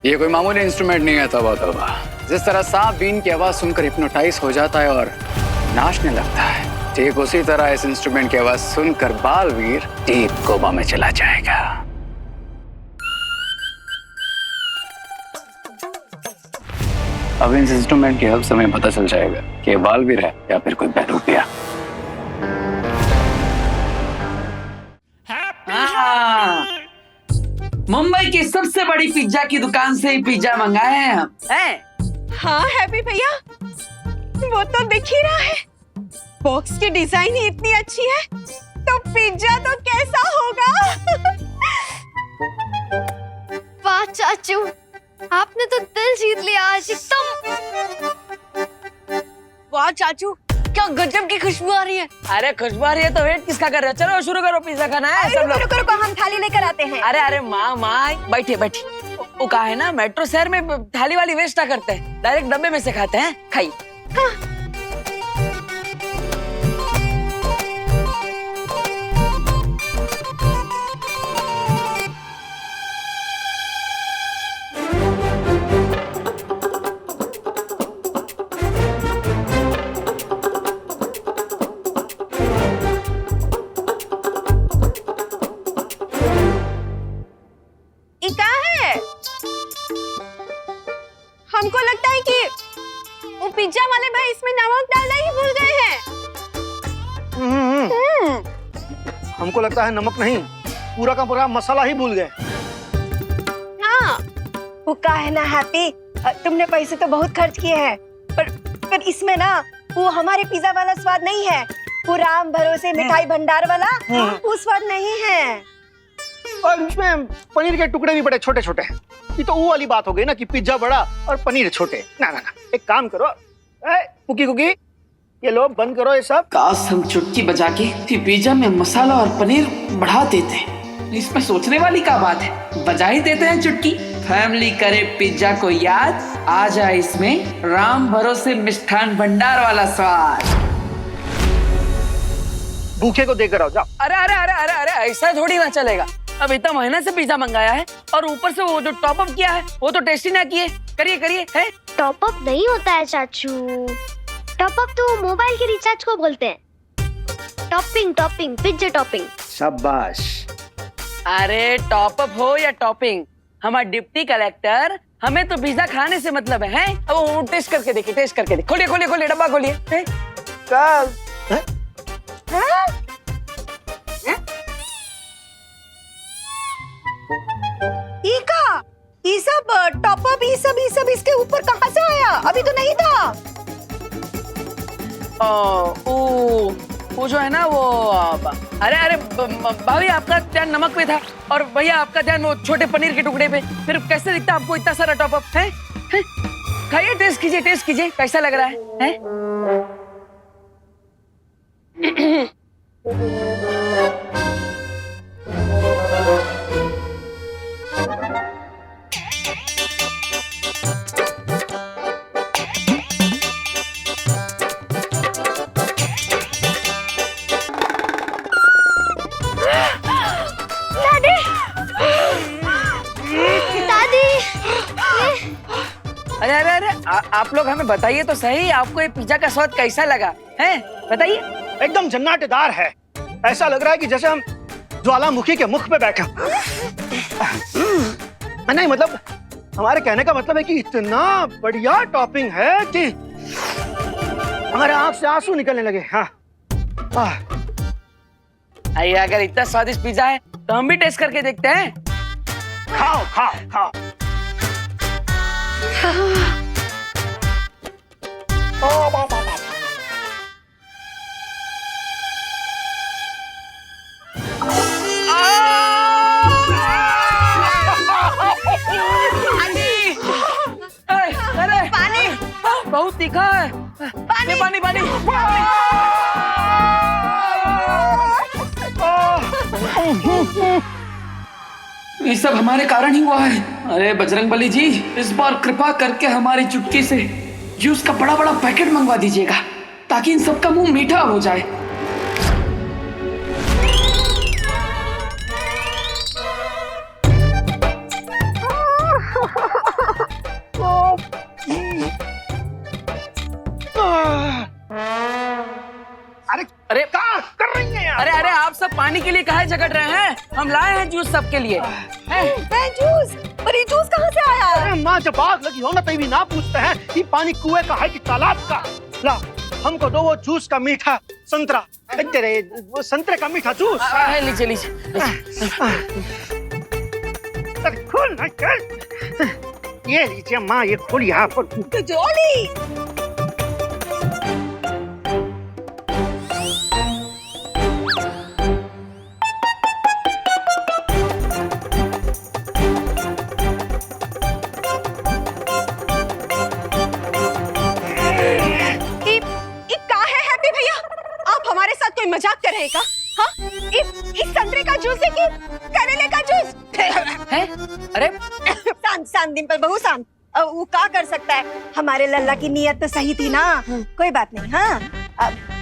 ये कोई मामूली इंस्ट्रूमेंट नहीं है। तौबा तौबा, जिस तरह सांप बीन की आवाज सुनकर हिप्नोटाइज हो जाता है और नाचने लगता है, ठीक उसी तरह इस इंस्ट्रूमेंट की आवाज सुनकर बालवीर डीप कोमा में चला जाएगा। अब इस इंस्ट्रूमेंट की हेल्प से हमें पता चल जाएगा कि ये बालवीर है या फिर कोई बहरूपिया। मुंबई की सबसे बड़ी पिज्जा की दुकान से ही पिज्जा मंगाए हैं हम। हाँ हैप्पी भैया, वो तो दिख ही रहा है। बॉक्स की डिजाइन ही इतनी अच्छी है, तो पिज्जा तो कैसा होगा। वाह चाचू, आपने तो दिल जीत लिया आज एकदम। वाह चाचू, क्या गजब की खुशबू आ रही है। अरे खुशबू आ रही है तो वेट किसका कर रहे हो? चलो शुरू करो, पिज्जा खाना है सब लोग। रुको, हम थाली लेकर आते हैं। अरे माँ बैठिए बैठिए। वो कहा है ना, मेट्रो शहर में थाली वाली वेस्ट ना करते हैं, डायरेक्ट डब्बे में से खाते हैं। खाइए। हाँ। हमको लगता है कि वो पिज्जा वाले भाई इसमें नमक डालना ही भूल गए हैं। हमको लगता है नमक नहीं, पूरा का पूरा मसाला ही भूल गए। हाँ, वो का है ना हैप्पी, तुमने पैसे तो बहुत खर्च किए हैं, पर इसमें ना वो हमारे पिज्जा वाला स्वाद नहीं है। वो राम भरोसे मिठाई भंडार वाला वो स्वाद नहीं है। और उसमें पनीर के टुकड़े भी बड़े छोटे छोटे हैं। ये तो वो वाली बात हो गई ना कि पिज्जा बड़ा और पनीर छोटे। ना ना ना, एक काम करो, कुकी कुकी, ये लो बंद करो ये सब। काश हम चुटकी बजा के पिज्जा में मसाला और पनीर बढ़ा देते। इसमें सोचने वाली क्या बात है, बजा ही देते हैं चुटकी। फैमिली करे पिज्जा को याद, आ जाए इसमें राम भरोसे मिष्ठान भंडार वाला स्वाद। भूखे को देकर आओ, जाओ। अरे अरे अरे अरे अरे, ऐसा थोड़ी ना चलेगा। अब इतना महीने से पिज्जा मंगाया है और ऊपर से वो जो टॉप अप किया है वो तो टेस्ट ही ना किए। करिए करिए। है टॉप अप नहीं होता है चाचू, टॉप अप तो मोबाइल के रिचार्ज को बोलते हैं। Topping, pizza topping. शाबाश। अरे टॉप अप हो या टॉपिंग, हमारा डिप्टी कलेक्टर, हमें तो पिज्जा खाने से मतलब है। अब वो टेस्ट करके देखिए, टेस्ट करके देखिए। खोलिए डब्बा खोलिए। ये सब टॉप अप ये सब इसके ऊपर कहाँ से आया? अभी तो नहीं था। वो जो है ना वो अरे भाभी, आपका ध्यान नमक पे था और भैया आपका ध्यान वो छोटे पनीर के टुकड़े पे। फिर कैसे दिखता आपको इतना सारा टॉप अप है? खाइए, टेस्ट कीजिए कैसा लग रहा है? अरे आप लोग हमें बताइए तो सही, आपको ये पिज्जा का स्वाद कैसा लगा है? बताइए। एकदम जन्नतदार है। ऐसा लग रहा है कि जैसे हम ज्वालामुखी के मुख पे बैठे। नहीं मतलब, हमारे कहने का मतलब है कि इतना बढ़िया टॉपिंग है कि हमारे आंख से आंसू निकलने लगे। हाँ, आइए, अगर इतना स्वादिष्ट पिज्जा है तो हम भी टेस्ट करके देखते हैं। खाओ खाओ खाओ। अरे पानी, बहुत तीखा है। पानी। ये सब हमारे कारण ही हुआ है। अरे बजरंगबली जी, इस बार कृपा करके हमारी चुटकी से जूस का बड़ा बड़ा पैकेट मंगवा दीजिएगा, ताकि इन सबका मुंह मीठा हो जाए। झगड़ रहे हैं? हम लाए हैं जूस सबके लिए। हैं? जूस? पर ये जूस कहाँ से आया? अरे माँ, जब आग लगी हो ना तभी ना पूछते हैं कि पानी कुएं का है कि तालाब का। ला, हमको दो वो जूस का मीठा संतरा। तेरे वो संतरे का मीठा जूस। लीजिए लीजिए। अरे खोल ना, चल। ये लीजिए माँ, ये खोल यहाँ पर। जोली। कोई मजाक कर रहे का? हाँ? इस संतरे का जूस है कि करेले का जूस? है? अरे शांत शांत डिम्पल बहू शांत। वो क्या कर सकता है? हमारे लल्ला की नीयत तो सही थी ना। कोई बात नहीं। हाँ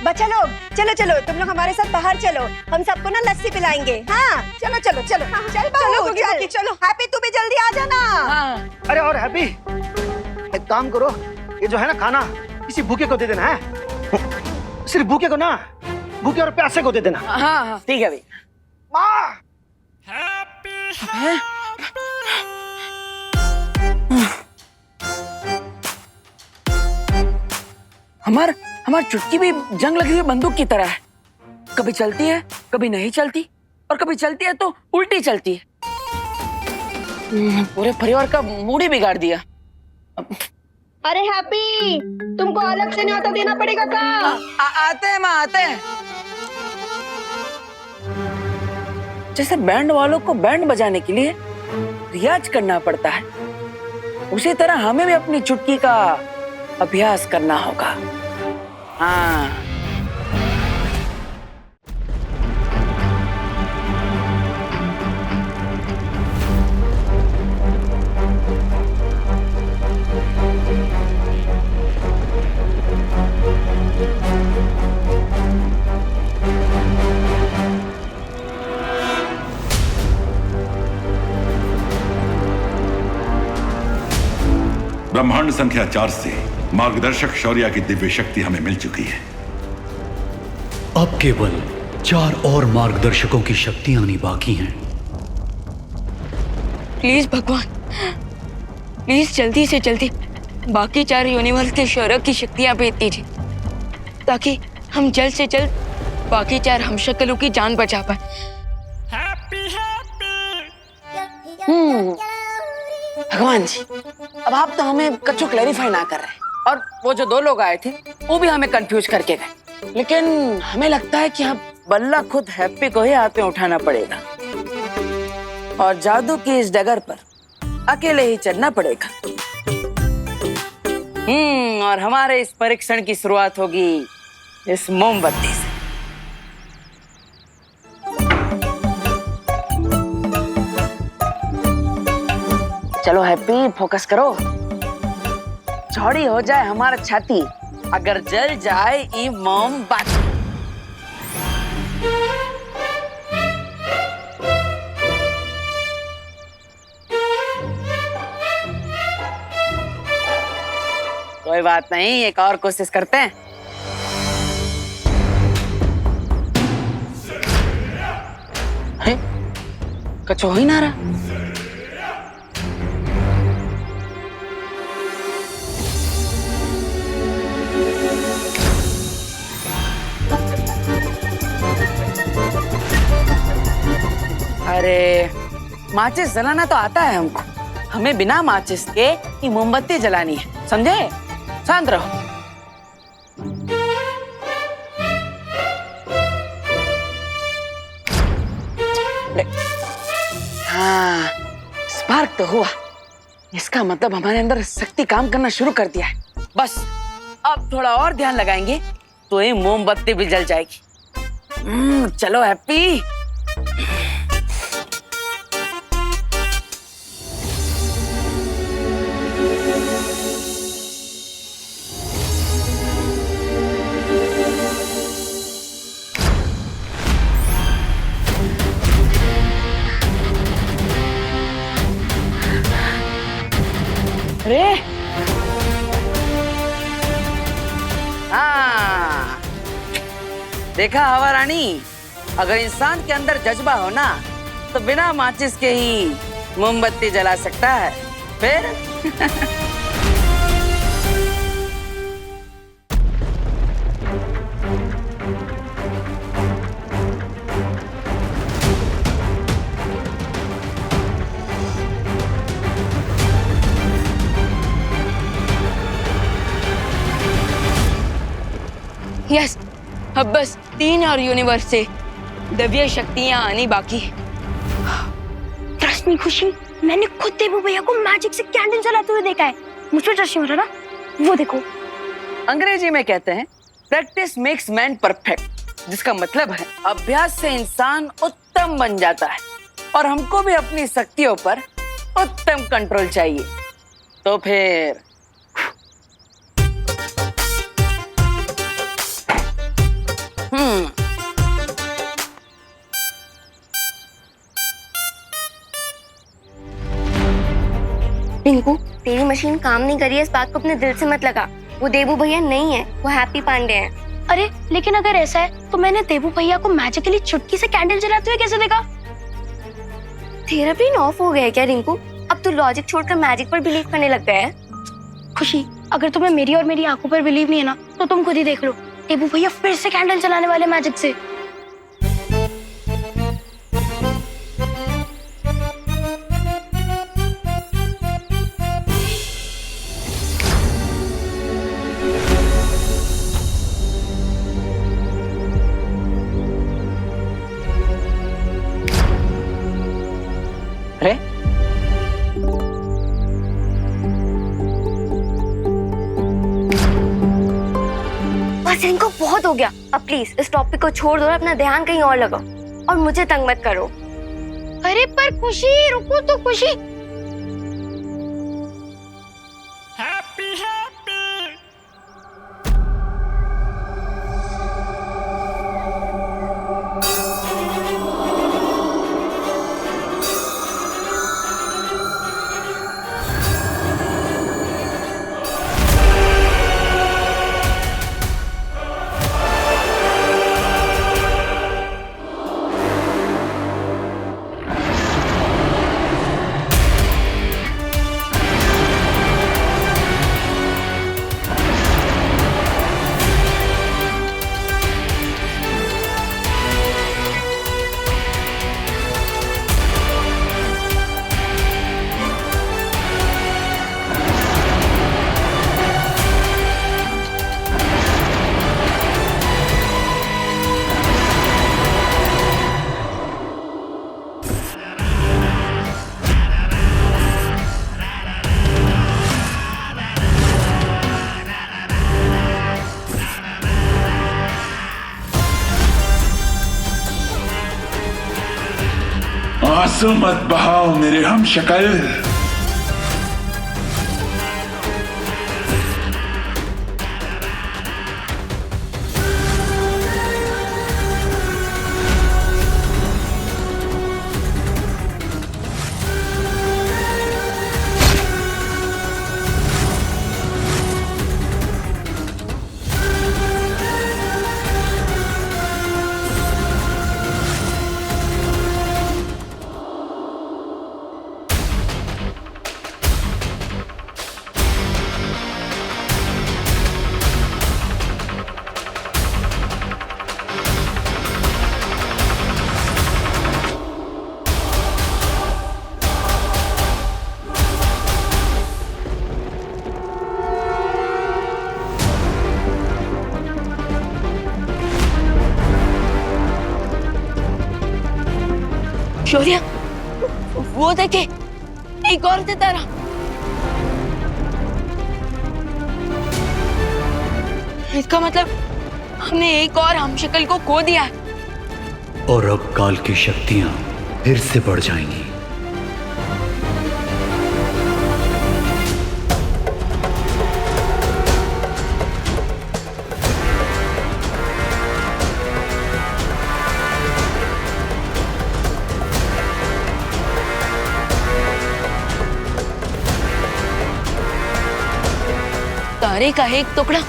बच्चा लोग, चलो चलो तुम लोग हमारे साथ बाहर चलो, हम सबको ना लस्सी पिलाएंगे। हाँ चलो चलो चलो। चल बहू चल। चलो हैप्पी तू भी जल्दी आ जाना। अरे और हैप्पी, एक काम करो, ये जो है ना खाना किसी भूखे को दे देना है। सिर्फ भूखे को ना, भूखे और प्यासे को दे देना। हाँ ठीक है भाई। माँ हमार चुटकी भी जंग लगी हुई बंदूक की तरह है। कभी चलती है, कभी नहीं चलती, और कभी चलती है तो उल्टी चलती है। पूरे परिवार का मूड ही बिगाड़ दिया। अरे हैप्पी, तुमको अलग से न्योता देना पड़ेगा का? आते हैं माँ, आते हैं। जैसे बैंड वालों को बैंड बजाने के लिए रियाज करना पड़ता है, उसी तरह हमें भी अपनी चुटकी का अभ्यास करना होगा। हाँ ब्रह्मांड संख्या 4 से मार्गदर्शक शौर्य की दिव्य शक्ति हमें मिल चुकी है। अब केवल 4 और मार्गदर्शकों की शक्तियां आनी बाकी हैं। प्लीज भगवान, प्लीज जल्दी से जल्दी बाकी 4 यूनिवर्स के शौर्य की शक्तियां भेज दीजिए, ताकि हम जल्द से जल्द बाकी 4 हमशक्लों की जान बचा पाए। भगवान जी, अब आप तो हमें कछु क्लैरिफाई ना कर रहे हैं, और वो जो 2 लोग आए थे वो भी हमें कंफ्यूज करके गए। लेकिन हमें लगता है कि हम बल्ला खुद हैप्पी को ही हाथ में उठाना पड़ेगा, और जादू की इस डगर पर अकेले ही चलना पड़ेगा। और हमारे इस परीक्षण की शुरुआत होगी इस मोमबत्ती से। चलो हैप्पी, फोकस करो। चौड़ी हो जाए हमारा छाती, अगर जल जाए ये मोमबत्ती। कोई बात नहीं, एक और कोशिश करते हैं। कुछ हो ही ना रहा। अरे माचिस जलाना तो आता है हमको, हमें बिना माचिस के ये मोमबत्ती जलानी है, समझे? शांत रहो। हाँ, स्पार्क तो हुआ। इसका मतलब हमारे अंदर शक्ति काम करना शुरू कर दिया है। बस अब थोड़ा और ध्यान लगाएंगे तो ये मोमबत्ती भी जल जाएगी। चलो हैप्पी। अरे हाँ, देखा हवा रानी, अगर इंसान के अंदर जज्बा हो ना तो बिना माचिस के ही मोमबत्ती जला सकता है। फिर यस, अब बस 3 और यूनिवर्स से दिव्य शक्तियां आनी बाकी है। ट्रस्ट मी खुशी, मैंने खुद देवू भैया को मैजिक से कैंडल जलाते हुए देखा है। मुझ पे ट्रस्ट नहीं हो रहा ना? वो देखो। अंग्रेजी में कहते हैं प्रैक्टिस मेक्स मैन परफेक्ट, जिसका मतलब है अभ्यास से इंसान उत्तम बन जाता है। और हमको भी अपनी शक्तियों पर उत्तम कंट्रोल चाहिए। तो फिर रिंकू, तेरी मशीन काम नहीं करी है, इस बात को अपने दिल से मत लगा। वो देवू भैया नहीं है, वो हैप्पी पांडे हैं। अरे लेकिन अगर ऐसा है तो मैंने देवू भैया को मैजिकली चुटकी से कैंडल जलाते हुए कैसे देखा? तेरा ब्रेन ऑफ हो गया है क्या रिंकू? अब तू लॉजिक छोड़कर मैजिक पर बिलीव करने लग गया है। खुशी, अगर तुम्हें मेरी और मेरी आंखों पर बिलीव नहीं है ना तो तुम खुद ही देख लो। देवू भैया फिर से कैंडल जलाने वाले मैजिक से। अरे बस इनको बहुत हो गया। अब प्लीज इस टॉपिक को छोड़ दो और अपना ध्यान कहीं और लगाओ और मुझे तंग मत करो। अरे पर खुशी, रुको तो खुशी। आंसू मत बहाओ मेरे हम शक्ल। शौर्य, वो देखे, एक और सितारा। इसका मतलब हमने एक और हमशक्ल को खो दिया है। और अब काल की शक्तियां फिर से बढ़ जाएंगी। तारे का एक टुकड़ा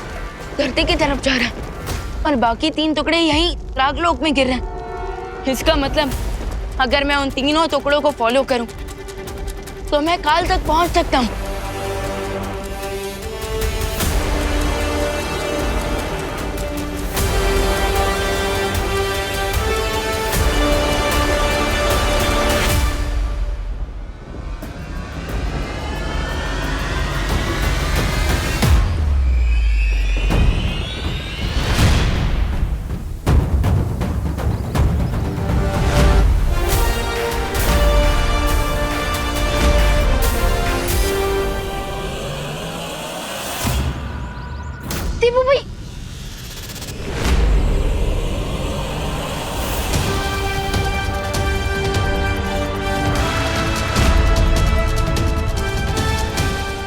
धरती की तरफ जा रहा है और बाकी 3 टुकड़े यहीं रागलोक में गिर रहे हैं। इसका मतलब अगर मैं उन तीनों टुकड़ों को फॉलो करूं तो मैं काल तक पहुंच सकता हूं। देबू भाई,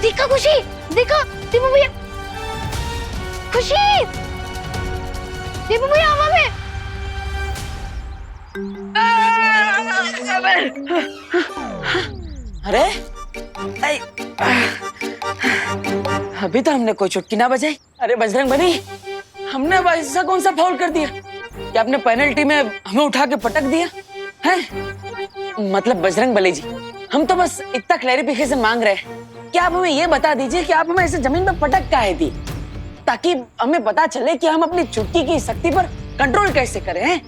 देखा खुशी, देखा देबू भैया, खुशी, देबू भैया हवा में। अरे अभी तो हमने कोई चुटकी ना बजाई। अरे बजरंग बली, हमने अब ऐसा कौन सा फाउल कर दिया कि आपने पेनल्टी में हमें उठा के पटक दिया है? मतलब बजरंग बली जी, हम तो बस इतना क्लैरिफिकेशन मांग रहे हैं कि आप हमें ये बता दीजिए कि आप हमें ऐसे जमीन पर पटक काहे दी, ताकि हमें पता चले कि हम अपनी चुटकी की शक्ति पर कंट्रोल कैसे करें हैं?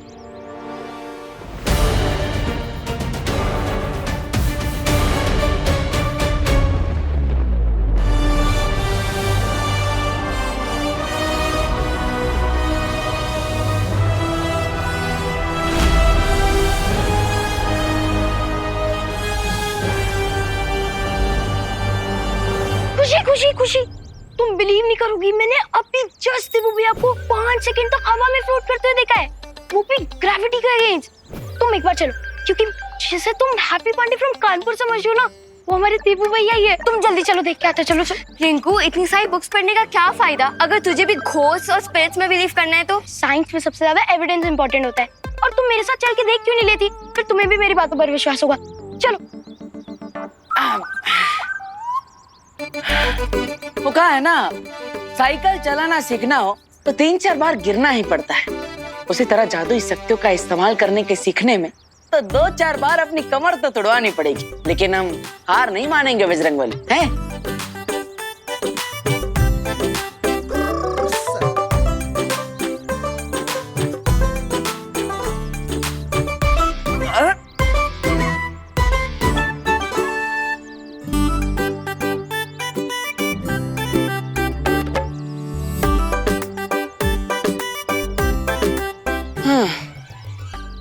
खुशी, खुशी, तुम बिलीव नहीं करोगी, मैंने अभी जस्ट देबू भैया को 5 सेकंड तक हवा में फ्लोट करते हुए देखा है, वो भी ग्रेविटी के अगेंस्ट। तुम एक बार चलो, क्योंकि जिसे तुम हैप्पी पांडे फ्रॉम कानपुर समझ हो ना, वो हमारे देबू भैया ही है। तुम जल्दी चलो, देख के आते। चलो चलो। रिंकू, इतनी सारी बुक्स पढ़ने का क्या फायदा अगर तुझे भी घोस्ट और स्पिरिट्स में बिलीव करना है तो? साइंस में सबसे ज्यादा एविडेंस इंपॉर्टेंट होता है, और तुम मेरे साथ चल के देख क्यों नहीं लेती? फिर तुम्हें भी मेरी बातों पर विश्वास होगा। चलो। वो कहा है ना, साइकिल चलाना सीखना हो तो 3-4 बार गिरना ही पड़ता है। उसी तरह जादुई शक्तियों का इस्तेमाल करने के सीखने में तो 2-4 बार अपनी कमर तो तुड़वानी पड़ेगी, लेकिन हम हार नहीं मानेंगे बजरंग बली, हैं?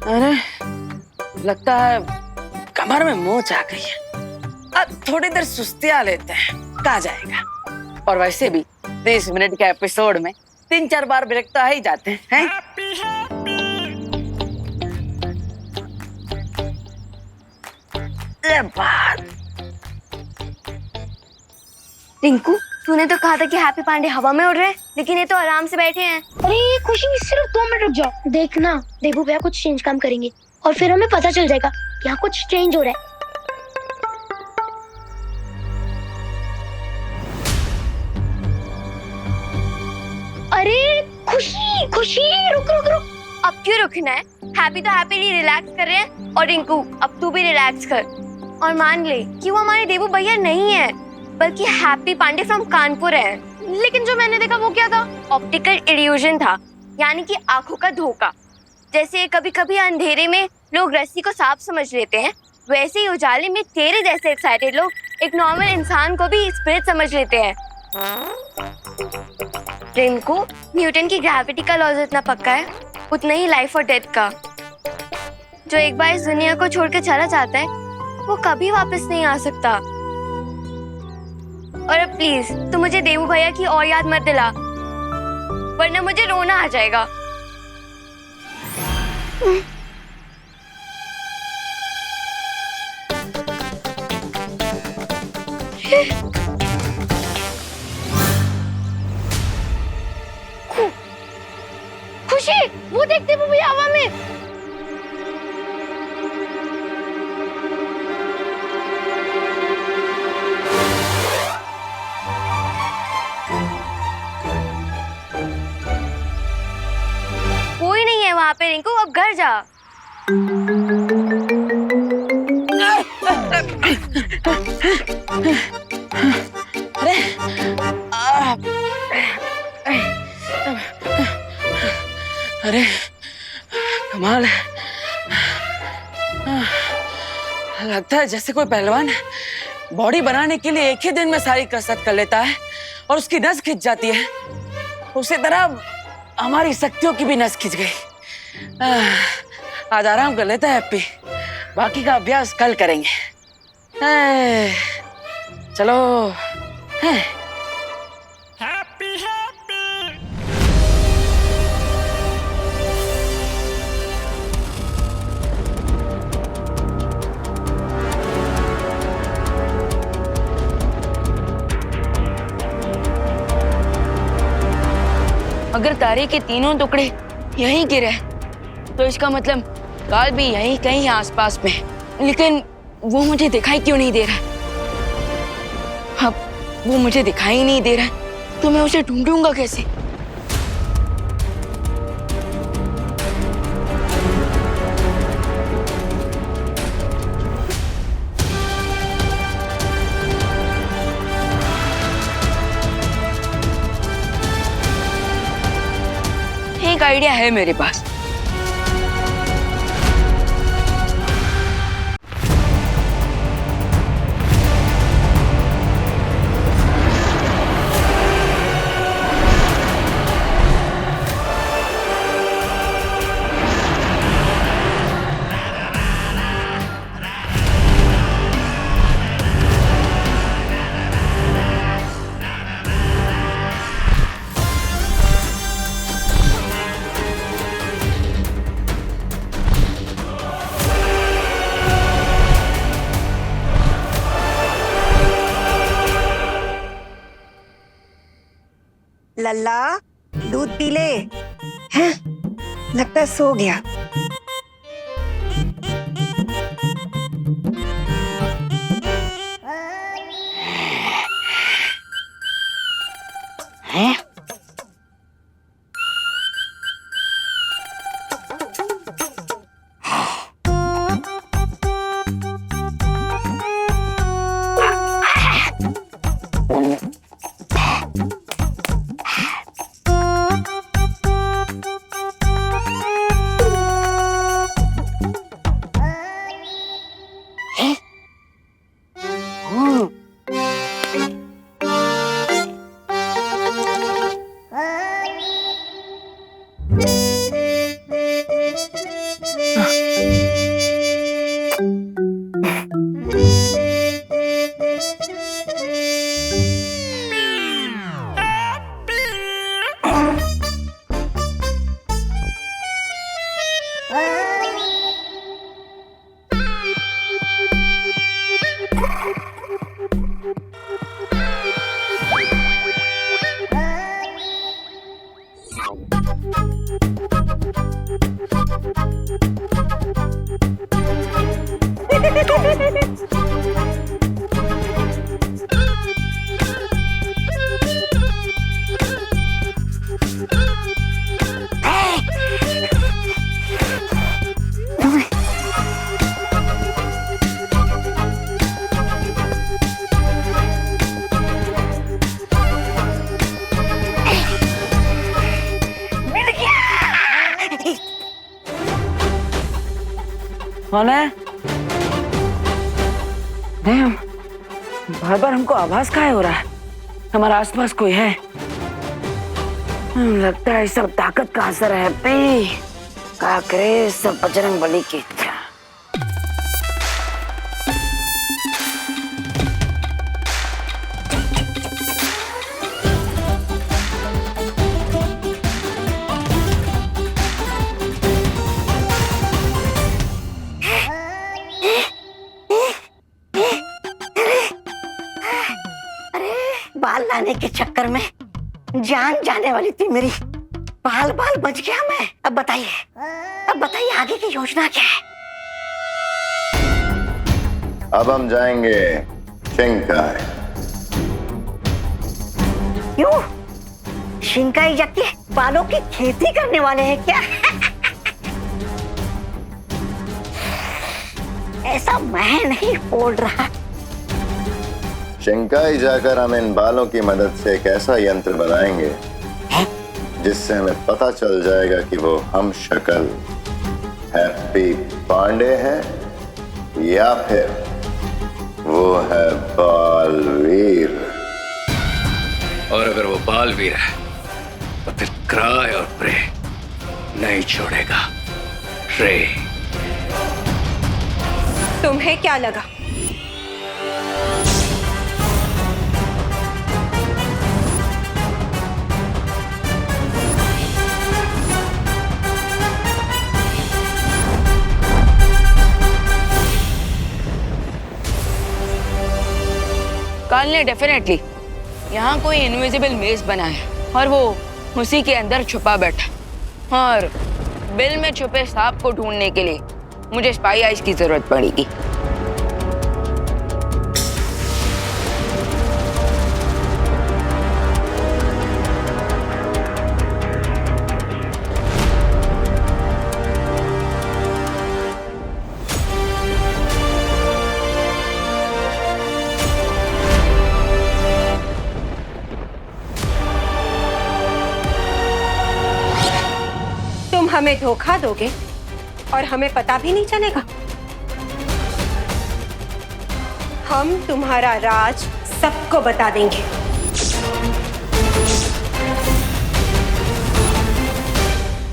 अरे लगता है कमर में मोच आ गई है। अब थोड़ी देर सुस्तिया लेते हैं, कहा जाएगा। और वैसे भी 30 मिनट के एपिसोड में 3-4 बार ब्रेक तो आ ही जाते हैं। रिंकू, तूने तो कहा था कि हैप्पी पांडे हवा में उड़ रहे हैं, लेकिन ये तो आराम से बैठे हैं। अरे खुशी, सिर्फ 2 मिनट रुक जाओ। देखना, देबू भैया कुछ चेंज काम करेंगे और फिर हमें पता चल जाएगा कि यहाँ कुछ चेंज हो रहा है। अरे खुशी, खुशी, रुक रुक रुक। अब क्यों रुकना है? हैप्पी तो हैप्पीली रिलैक्स कर रहे हैं, और रिंकू अब तू भी रिलैक्स कर और मान ले कि वो हमारे देबू भैया नहीं है, बल्कि हैप्पी पांडे फ्रॉम कानपुर है। लेकिन जो मैंने देखा वो क्या था? ऑप्टिकल इल्यूजन था, यानी कि आंखों का धोखा। जैसे कभी कभी अंधेरे में लोग रस्सी को सांप समझ लेते हैं, वैसे ही उजाले में तेरे जैसे एक्साइटेड लोग एक नॉर्मल इंसान को भी स्पिरिट समझ लेते हैं। रिंकू, न्यूटन की ग्रेविटी का लॉ जितना पक्का है, उतना ही लाइफ और डेथ का। जो एक बार इस दुनिया को छोड़ के चला जाता है, वो कभी वापस नहीं आ सकता। और प्लीज तू मुझे देबू भैया की और याद मत दिला, वरना मुझे रोना आ जाएगा। खुशी, वो देख देबू भैया हवा में। कोई नहीं है वहाँ पे रिंकू, अब घर जा। अरे अरे कमाल है। लगता है जैसे कोई पहलवान बॉडी बनाने के लिए एक ही दिन में सारी कसरत कर लेता है और उसकी नस खिंच जाती है। उसी तरह हमारी शक्तियों की भी नस खिंच गई। आज आराम कर लेता है हैप्पी, बाकी का अभ्यास कल करेंगे। चलो। अगर तारे के तीनों टुकड़े यहीं गिरे तो इसका मतलब काल भी यहीं कहीं आसपास में है। लेकिन वो मुझे दिखाई क्यों नहीं दे रहा? अब वो मुझे दिखाई नहीं दे रहा तो मैं उसे ढूंढूंगा कैसे? एक आइडिया है मेरे पास। लल्ला दूध पी ले। हैं? लगता है सो गया। हैं? कौन है? बार बार हमको आभास काहे हो रहा है हमारा आसपास कोई है। लगता है सब ताकत का असर है। क्या करे सब बजरंग बली की इच्छा। बाल लाने के चक्कर में जान जाने वाली थी मेरी। बाल बच गया मैं। अब बताइए आगे की योजना क्या है? अब हम जाएंगे शिंकाई। क्यों? शिंकाई जाके बालों की खेती करने वाले हैं क्या? ऐसा मैं नहीं बोल रहा। शिंकाई जाकर हम इन बालों की मदद से एक ऐसा यंत्र बनाएंगे जिससे हमें पता चल जाएगा कि वो हम शक्ल हैप्पी पांडे है या फिर वो है बालवीर। और अगर वो बालवीर है तो फिर क्राय और प्रे नहीं छोड़ेगा। रे तुम्हें क्या लगा? काल ने डेफिनेटली यहाँ कोई इनविजिबल मेज बना है और वो उसी के अंदर छुपा बैठा। और बिल में छुपे सांप को ढूंढने के लिए मुझे स्पाई आइज की जरूरत पड़ेगी। तुम हमें धोखा दोगे और हमें पता भी नहीं चलेगा। हम तुम्हारा राज सबको बता देंगे।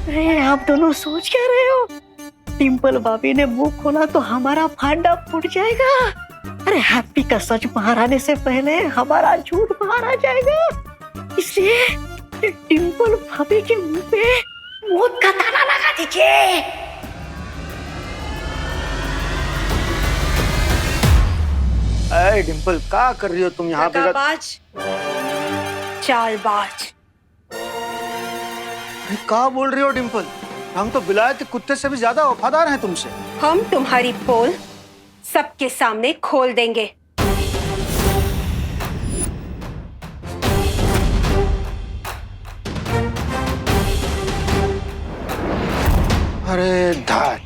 अरे आप दोनों सोच क्या रहे हो? डिम्पल भाभी ने मुंह खोला तो हमारा फांडा फूट जाएगा। अरे हैप्पी का सच बाहर आने से पहले हमारा झूठ बाहर आ जाएगा। इसलिए डिम्पल भाभी के मुंह पे मौत का ताला लगा दीजिए। अरे डिम्पल क्या कर रही हो तुम यहाँ पे? चालबाज। क्या बोल रही हो डिम्पल? हम तो बिलायती कुत्ते से भी ज्यादा वफादार हैं तुमसे। हम तुम्हारी पोल सबके सामने खोल देंगे। अरे धात,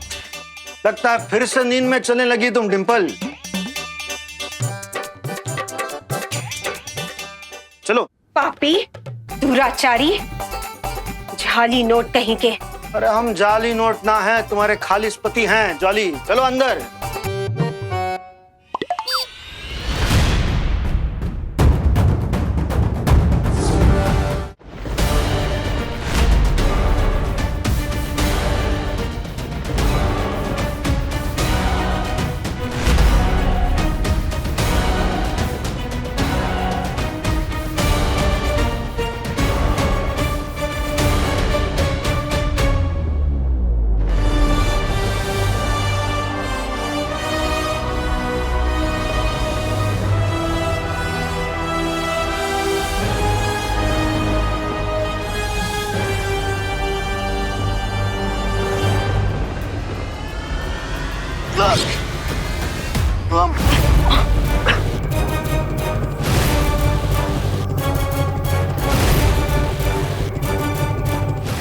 लगता है फिर से नींद में चलने लगी तुम डिम्पल। चलो। पापी, दुराचारी, जाली नोट कहीं के। अरे हम जाली नोट ना हैं, तुम्हारे खालिस पति हैं जाली। चलो अंदर।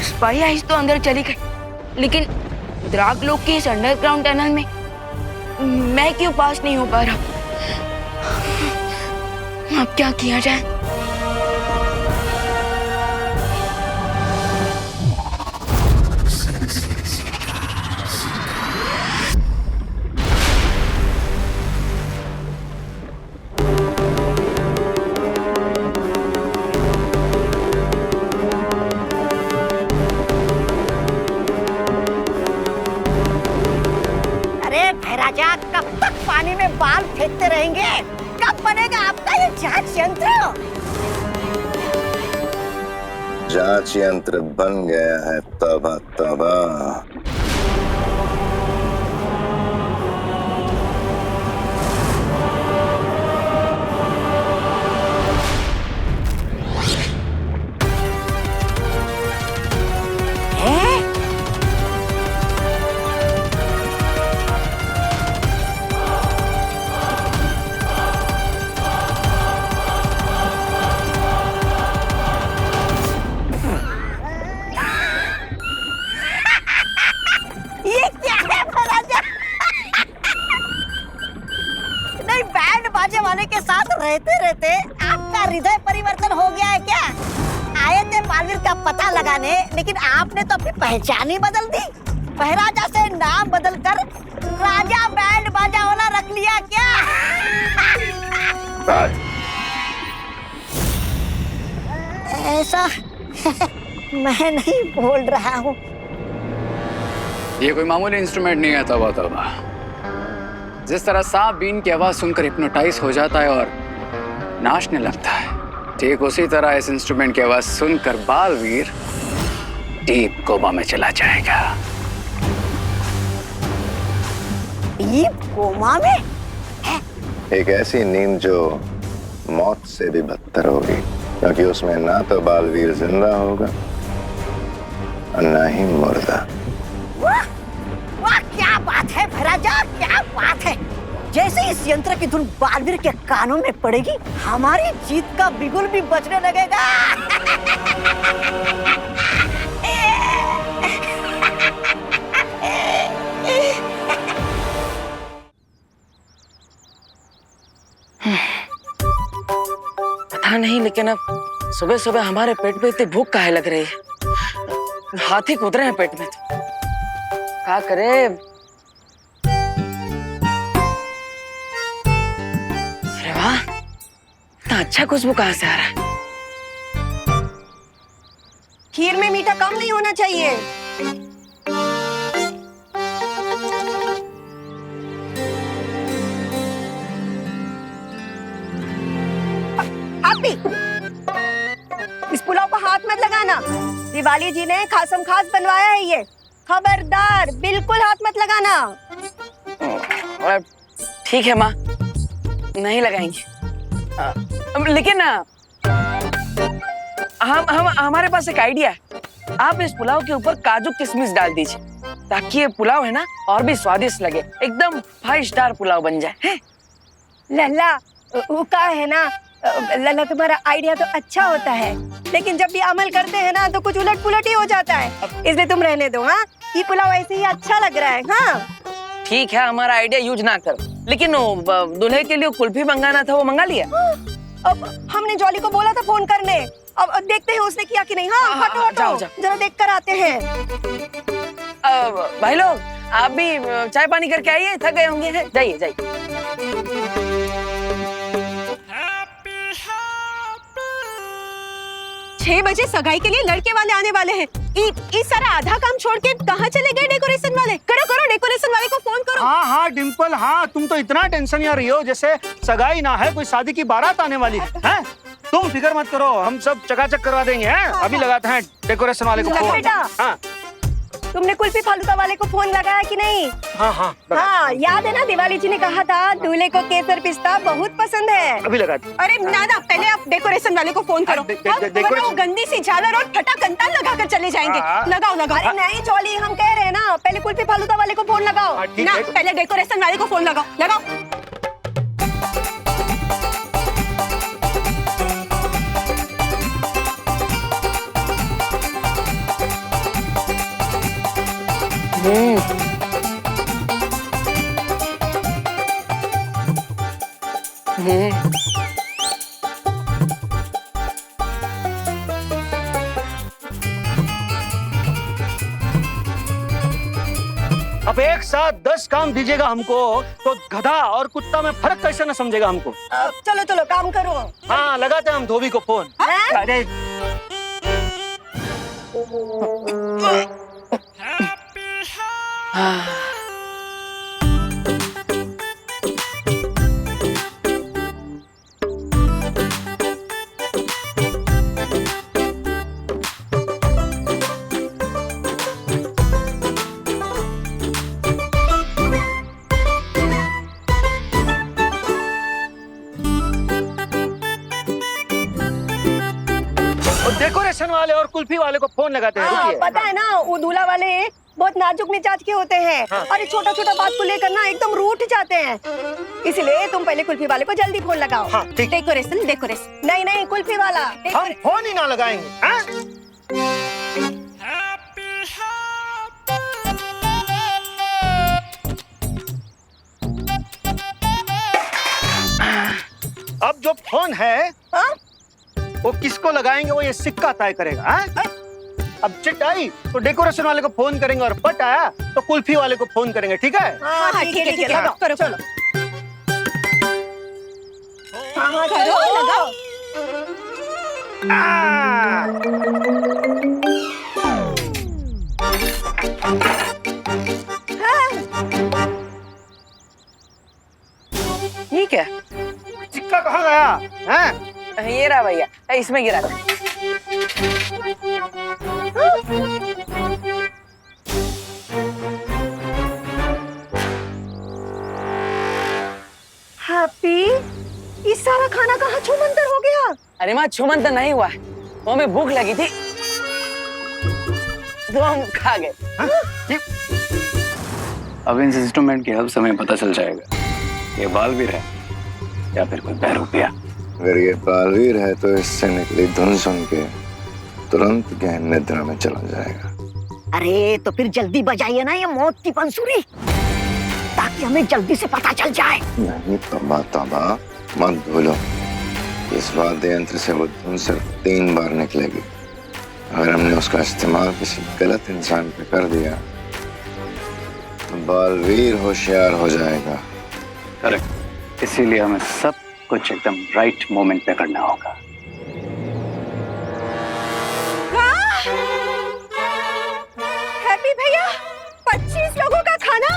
स्पाई आइज तो अंदर चली गई, लेकिन द्राग लोग के इस अंडरग्राउंड टनल में मैं क्यों पास नहीं हो पा रहा? अब क्या किया जाए? राजा कब तक पानी में बाल फेंकते रहेंगे? कब बनेगा आपका ये जांच यंत्र? जांच यंत्र बन गया है। तौबा तौबा। क्या हृदय परिवर्तन हो गया है क्या? आए थे बालवीर का पता लगाने, लेकिन आपने तो अपनी पहचान ही बदल दी। महाराजा से नाम बदलकर राजा बैंड बाजा वाला रख लिया क्या? ऐसा मैं नहीं बोल रहा हूँ। ये कोई मामूली इंस्ट्रूमेंट नहीं है तौबा तौबा। जिस तरह सांप बीन की आवाज सुनकर हिप्नोटाइज हो जाता है और नाचने लगता है, ठीक उसी तरह इस इंस्ट्रूमेंट की आवाज सुनकर बालवीर डीप कोमा में चला जाएगा। डीप कोमा में? एक ऐसी नींद जो मौत से भी बदतर होगी, क्योंकि उसमें ना तो बालवीर जिंदा होगा और ना ही मुर्दा। वाह वाह, क्या बात है महाराजा, क्या बात है। जैसे इस यंत्र की धुन बालवीर के कानों में पड़ेगी, हमारी जीत का बिगुल भी बजने लगेगा। पता नहीं, लेकिन अब सुबह सुबह हमारे पेट पे इतनी भूख काहे लग रही है? हाथी कूद रहे हैं पेट में, तो क्या करे? अरे वाह, इतना अच्छा खुशबू कहाँ से आ रहा है? खीर में मीठा कम नहीं होना चाहिए। हैप्पी, इस पुलाव को हाथ मत लगाना। दिवाली जी ने खासम खास बनवाया है ये। खबरदार, बिल्कुल हाथ मत लगाना। ठीक है माँ, नहीं लगाएंगे। लेकिन हम हमारे पास एक आइडिया है। आप इस पुलाव के ऊपर काजू किशमिश डाल दीजिए, ताकि ये पुलाव है ना और भी स्वादिष्ट लगे, एकदम 5 स्टार पुलाव बन जाए। है? लल्ला, वो का है ना, लल्ला तुम्हारा आइडिया तो अच्छा होता है, लेकिन जब भी अमल करते हैं ना तो कुछ उलट पुलट ही हो जाता है। इसलिए तुम रहने दो। हाँ, ये पुलाव ऐसे ही अच्छा लग रहा है। हाँ ठीक है, हमारा आइडिया यूज ना करो, लेकिन दूल्हे के लिए कुल्फी मंगाना था, वो मंगा लिया? अब हमने जॉली को बोला था फोन करने, अब देखते हैं उसने किया कि नहीं। हाँ, हटो हटो, जरा देख कर आते हैं। भाई लोग, आप भी चाय पानी करके आइए, थक गए होंगे। जाइए जाइए। 6 बजे सगाई के लिए लड़के वाले आने वाले हैं। इस सारा आधा काम छोड़ के कहाँ चले गए डेकोरेशन वाले? करो करो, डेकोरेशन वाले को फोन करो। हाँ हाँ डिम्पल, हाँ तुम तो इतना टेंशन में रही हो जैसे सगाई ना है, कोई शादी की बारात आने वाली है। तुम फिक्र मत करो, हम सब चकाचक करवा देंगे। अभी लगाते हैं डेकोरेशन वाले को फोन। बेटा, हाँ तुमने कुल्फी फालूदा वाले को फोन लगाया कि नहीं? हाँ हाँ हाँ, याद है ना, दिवाली जी ने कहा था दूल्हे को केसर पिस्ता बहुत पसंद है। अभी लगा। अरे ना ना, पहले आप डेकोरेशन वाले को फोन करो। वो गंदी सी झालर और फटा कंताल लगा कर चले जाएंगे। लगाओ लगाओ। अरे नहीं जॉली, हम कह रहे हैं ना, पहले कुल्फी फालूदा वाले को फोन लगाओ ना, पहले डेकोरेशन वाले को फोन लगाओ। लगाओ। अब एक साथ 10 काम दीजिएगा हमको, तो गधा और कुत्ता में फर्क कैसे न समझेगा हमको? चलो चलो काम करो। हाँ, लगाते हैं हम धोबी को फोन। अरे डेकोरेशन वाले और कुल्फी वाले को फोन लगाते हैं। रुकिए। पता है ना, वो दूल्हा वाले बहुत नाजुक मिजाज के होते हैं। हाँ। और छोटा छोटा बात को लेकर ना एकदम रूठ जाते हैं। इसलिए तुम पहले कुल्फी वाले को जल्दी फोन लगाओ। हाँ, ठीक। डेकोरेशन डेकोरेशन नहीं नहीं, कुल्फी वाला। हम फोन ही ना लगाएंगे। हाँ? अब जो फोन है, वो किसको लगाएंगे वो ये सिक्का तय करेगा। हाँ? अब चिट आई तो डेकोरेशन वाले को फोन करेंगे और पट आया तो कुल्फी वाले को फोन करेंगे, ठीक है? हाँ ठीक है लगाओ करो चलो। हाँ करो लगाओ। ये क्या? सिक्का कहाँ गया? हैं? ये रहा भैया, इसमें गिरा था। हैप्पी, ये सारा खाना कहाँ छूमंतर हो गया? अरे माँ छुमन तो नहीं हुआ है, वो हमें भूख लगी थी तो हम खा गए। अब इन इंस्ट्रूमेंट की अब समय पता चल जाएगा ये बालवीर है या फिर कोई बहरूपिया। अगर ये बालवीर है तो इससे निकली धुन सुन के तुरंत गहन निद्रा में चला जाएगा। अरे तो फिर जल्दी बजाइए ना ये मौत की बंसुरी, ताकि हमें जल्दी से पता चल जाए। नहीं तौबा तौबा, मत भूलो इस वाद्य यंत्र से वो धुन सिर्फ 3 बार निकलेगी। अगर हमने उसका इस्तेमाल किसी गलत इंसान पे कर दिया तो बालवीर होशियार हो जाएगा। करेक्ट, इसीलिए हमें सब कुछ एकदम राइट मोमेंट पे करना होगा। हैप्पी भैया, 25 लोगों का खाना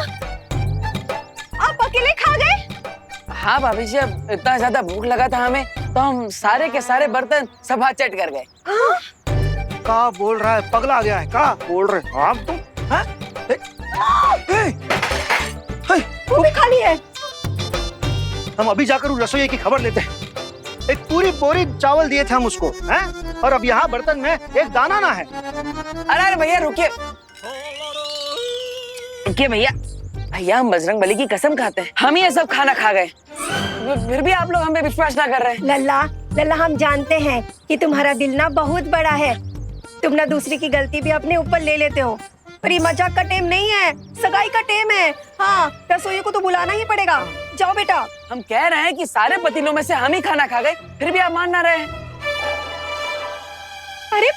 आप अकेले खा गए? हाँ भाभी जी, अब इतना ज्यादा भूख लगा था हमें तो हम सारे के सारे बर्तन सब हाथ चट कर गए। का बोल रहा है? पगला गया है? का बोल रहे हो आप तुम? वो भी खाली है। हम अभी जाकर उस रसोई की खबर लेते हैं। एक पूरी बोरी चावल दिए थे हम उसको, हैं? और अब यहाँ बर्तन में एक दाना ना है। अरे भैया रुकिए रुकिए भैया, भैया हम बजरंगबली की कसम खाते हैं हम ये सब खाना खा गए, फिर भी आप लोग हम पे विश्वास ना कर रहे हैं। लल्ला लल्ला, हम जानते हैं कि तुम्हारा दिल ना बहुत बड़ा है, तुम ना दूसरी की गलती भी अपने ऊपर ले लेते हो, पर ये मजाक का टेम नहीं है, सगाई का टेम है। हाँ, रसोई को तो बुलाना ही पड़ेगा। जाओ बेटा। हम कह रहे हैं कि सारे पतीलों में से हम ही खाना खा गए, फिर भी आप मान ना रहे हैं। अरे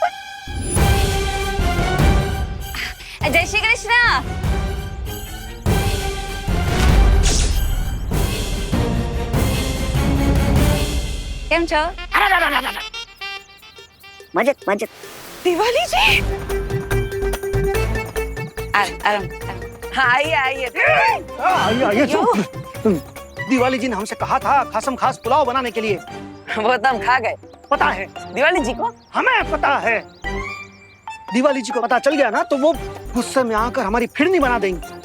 जय श्री कृष्णा। केम छो? मजेत मजेत। दिवाली जी, हाँ आइए आइए। आइए दिवाली जी ने हमसे कहा था खासम खास पुलाव बनाने के लिए। वो तो हम खा गए। पता है दिवाली जी को? हमें पता है। दिवाली जी को पता चल गया ना तो वो गुस्से में आकर हमारी फिरनी बना देंगी।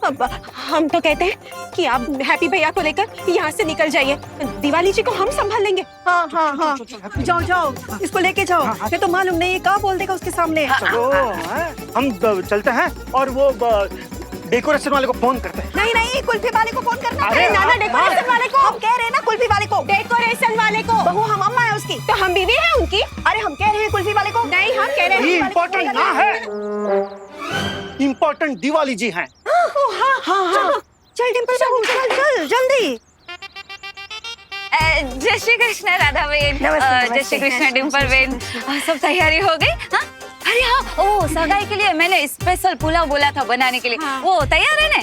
अब हम तो कहते हैं कि आप हैप्पी भैया को लेकर यहाँ से निकल जाइए, दिवाली जी को हम संभाल लेंगे। हाँ हाँ हाँ, जाओ जाओ, इसको लेके जाओ। ये तो मालूम नहीं क्या बोल देगा उसके सामने। चलो हम चलते हैं और वो डेकोरेशन वाले को फोन करते हैं। नहीं नहीं, कुल्फी वाले को फोन करना। अरे नाना, डेकोरेशन वाले को। हम कह रहे हैं ना कुल्फी वाले को। डेकोरेशन वाले को। बहू हम अम्मा है उसकी, तो हम बीवी है उनकी। अरे हम कह रहे हैं कुल्फी वाले को। नहीं, हम कह रहे हैं ये इम्पोर्टेंट ना है, इम्पोर्टेंट दिवाली जी हैं। हाँ हाँ हाँ, चल डिम्पल बाबू, चल चल जल्दी। जय श्री कृष्ण राधा बहन। जय श्री कृष्ण डिम्पल बहन। सब तैयारी हो गई? हाँ अरे हाँ, ओ सगाई के लिए मैंने स्पेशल पुलाव बोला था बनाने के लिए। हाँ। वो तैयार है ना?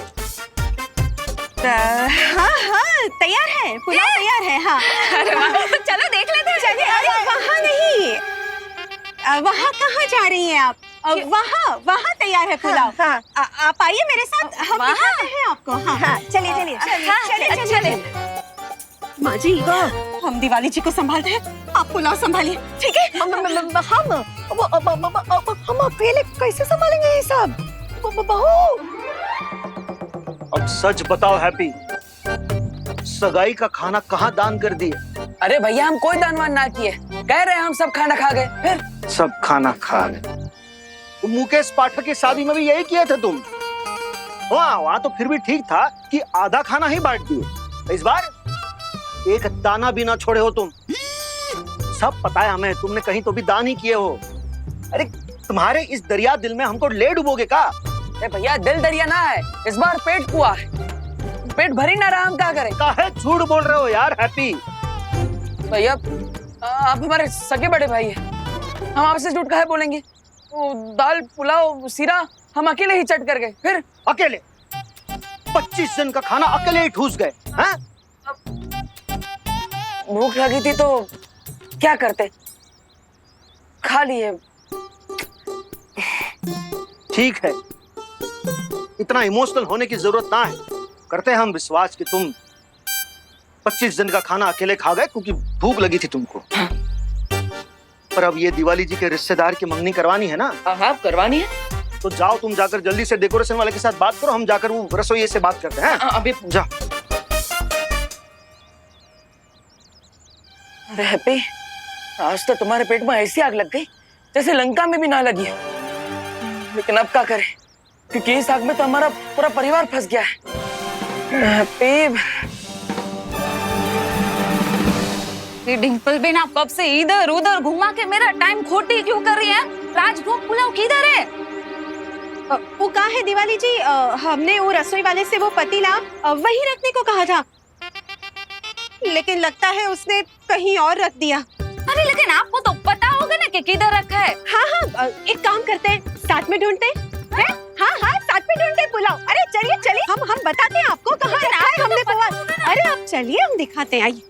हाँ हाँ तैयार है, पुलाव तैयार है। हाँ अरे वाह, तो चलो देख लेते हैं। चलिए। अरे वहाँ नहीं, वहाँ कहाँ जा रही हैं आप? वहाँ वहाँ तैयार है पुलाव। हाँ, आप आइए मेरे साथ, हम दिखाते हैं आपको। हाँ चलिए चलिए चलिए चलिए। माँ जी, हम दिवाली जी को संभालते हैं, आप पुलाव संभालिए, ठीक है? हम अकेले कैसे संभालेंगे ये सब? बहू, अब सच बताओ हैप्पी, सगाई का खाना कहाँ दान कर दिए? अरे भैया हम कोई दान वान ना किए, कह रहे हैं हम सब खाना खा गए। फिर सब खाना खा गए। मुकेश पाठक की शादी में भी यही किए थे तुम। वहाँ तो फिर भी ठीक था कि आधा खाना ही बांट दिए, इस बार एक दाना भी ना छोड़े हो तुम। सब पता है हमें, तुमने कहीं तो भी दान ही किए हो। अरे तुम्हारे इस दरिया दिल में हमको ले डुबोगे का? अरे भैया दिल दरिया ना है, इस बार पेट कुआ है, पेट भरी ना रहा, हम क्या करें? काहे झूठ बोल रहे हो यार हैप्पी? भैया आप हमारे सगे बड़े भाई हैं। हम आपसे झूठ काहे बोलेंगे? वो दाल पुलाव सीरा हम अकेले ही चट कर गए। फिर अकेले 25 जन का खाना अकेले ही ठूस गए हैं? भूख लगी थी तो क्या करते, खा लिए। ठीक है, इतना इमोशनल होने की जरूरत ना है। करते हैं हम विश्वास कि तुम 25 जन का खाना अकेले खा गए क्योंकि भूख लगी थी तुमको। पर अब ये दिवाली जी के रिश्तेदार की मंगनी करवानी है ना? हाँ करवानी है। तो जाओ, तुम जाकर जल्दी से डेकोरेशन वाले के साथ बात करो, हम जाकर वो रसोइये से बात करते हैं। अभी जा। अरे हैप्पी, आज तो तुम्हारे पेट में ऐसी आग लग गई जैसे लंका में भी ना लगी है। लेकिन अब क्या करें, क्योंकि इस आग में तो हमारा पूरा परिवार फंस गया है। हैप्पी, डिम्पल बेन, आप कब से इधर उधर घुमा के मेरा टाइम खोटी क्यों कर रही है? राजभोग पुलाव किधर है? वो कहाँ है दिवाली जी? हमने वो रसोई वाले से वो पतीला वहीं रखने को कहा था, लेकिन लगता है उसने कहीं और रख दिया। अरे लेकिन आपको तो पता होगा ना कि किधर रखा है। हाँ हाँ, एक काम करते हैं, साथ में ढूंढते हैं। हाँ हाँ, साथ में ढूंढते हैं पुलाव। अरे चलिए चलिए, हम बताते हैं आपको कहाँ रखा है हमने पुलाव। अरे आप चलिए, हम दिखाते हैं, आइए।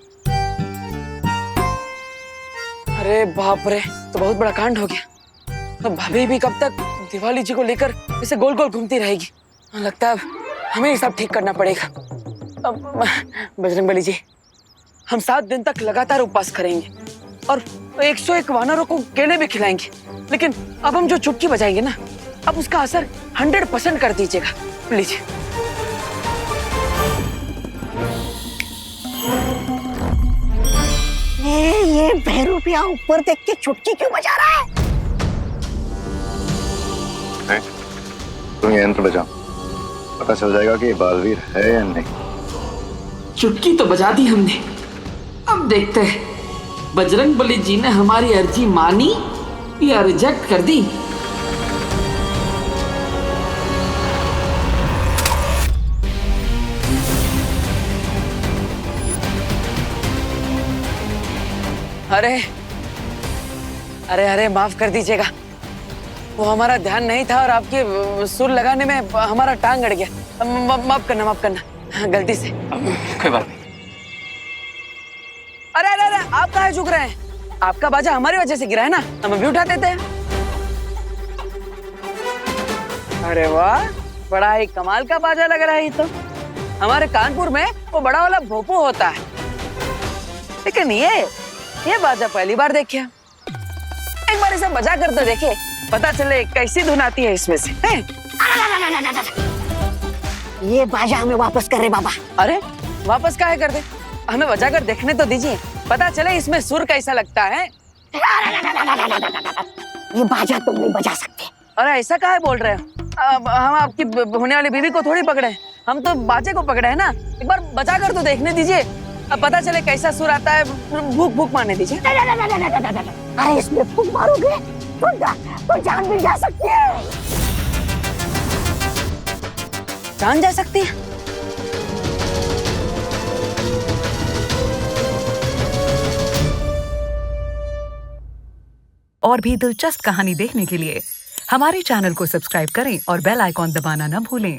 अरे बाप रे, तो बहुत बड़ा कांड हो गया। तो भाभी भी कब तक दिवाली जी को लेकर इसे गोल गोल घूमती रहेगी। लगता है अब हमें ये सब ठीक करना पड़ेगा। अब बजरंगबली जी, हम 7 दिन तक लगातार उपवास करेंगे और 101 वानरों को केले भी खिलाएंगे। लेकिन अब हम जो चुटकी बजाएंगे ना, अब उसका असर 100% कर दीजिएगा प्लीज। ये बहरूपिया ऊपर देख के चुटकी क्यों बजा रहा है? तुम ये यंत्र बजाओ, पता चल जाएगा कि ये बालवीर है या नहीं। चुटकी तो बजा दी हमने, अब देखते हैं बजरंगबली जी ने हमारी अर्जी मानी या रिजेक्ट कर दी। अरे अरे अरे, माफ कर दीजिएगा, वो हमारा ध्यान नहीं था और आपके सुर लगाने में हमारा टांग अड़ गया। माफ करना, माफ करना, गलती से। कोई बात नहीं। अरे अरे अरे, आप कहाँ झुक रहे हैं? आपका बाजा हमारी वजह से गिरा है ना, हम अभी उठा देते हैं। अरे वाह, बड़ा ही कमाल का बाजा लग रहा है। तो हमारे कानपुर में वो बड़ा वाला भोपू होता है, लेकिन ये बाजा पहली बार देखा। एक बार इसे बजा कर तो देखे, पता चले कैसी धुन आती है इसमें से। ये बाजा हमें वापस कर रहे बाबा। अरे वापस काहे कर दे, हमें बजा कर देखने तो दीजिए, पता चले इसमें सुर कैसा लगता है। ये बाजा तुम नहीं बजा सकते। अरे ऐसा काहे बोल रहे हो? हम आपकी होने वाली बीवी को थोड़ी पकड़े हैं, हम तो बाजे को पकड़े हैं ना। एक बार बजा कर तो देखने दीजिए, अब पता चले कैसा सुर आता है। भूख भूख मारने दीजिए। अरे इसमें फूंक मारोगे तो जान भी जा सकती है। जान जा सकती है? और भी दिलचस्प कहानी देखने के लिए हमारे चैनल को सब्सक्राइब करें और बेल आइकॉन दबाना न भूलें।